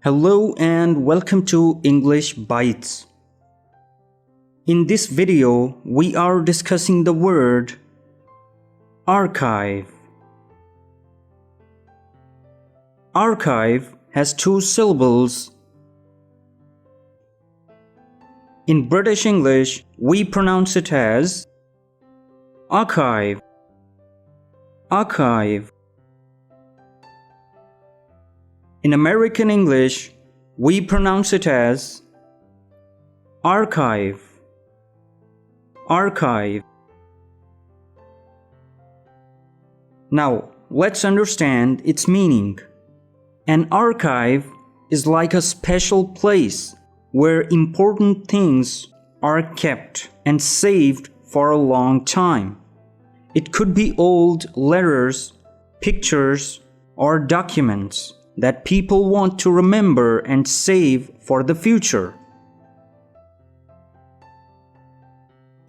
Hello and welcome to English Bytes. In this video, we are discussing the word archive. Archive has two syllables. In British English, we pronounce it as archive. Archive. In American English, we pronounce it as archive. Archive. Now, let's understand its meaning. An archive is like a special place where important things are kept and saved for a long time. It could be old letters, pictures, or documents that people want to remember and save for the future.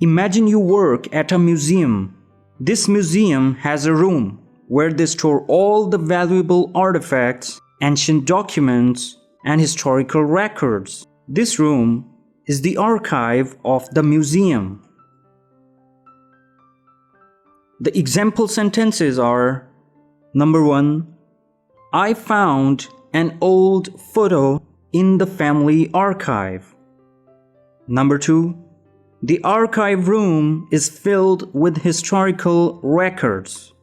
Imagine you work at a museum. This museum has a room where they store all the valuable artifacts, ancient documents, and historical records. This room is the archive of the museum. The example sentences are: Number 1. I found an old photo in the family archive. Number 2. The archive room is filled with historical records.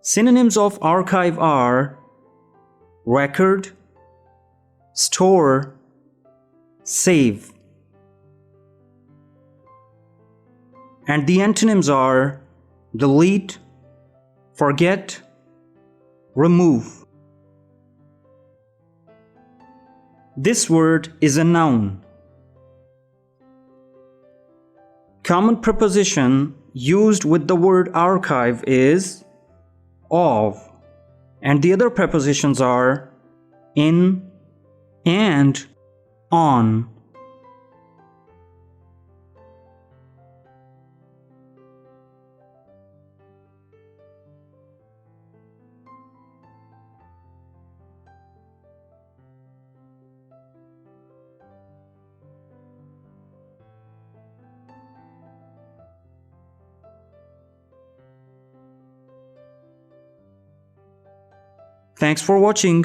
Synonyms of archive are record, store, save. And the antonyms are delete, forget, remove. This word is a noun. Common preposition used with the word archive is of, and the other prepositions are in and on. Thanks for watching.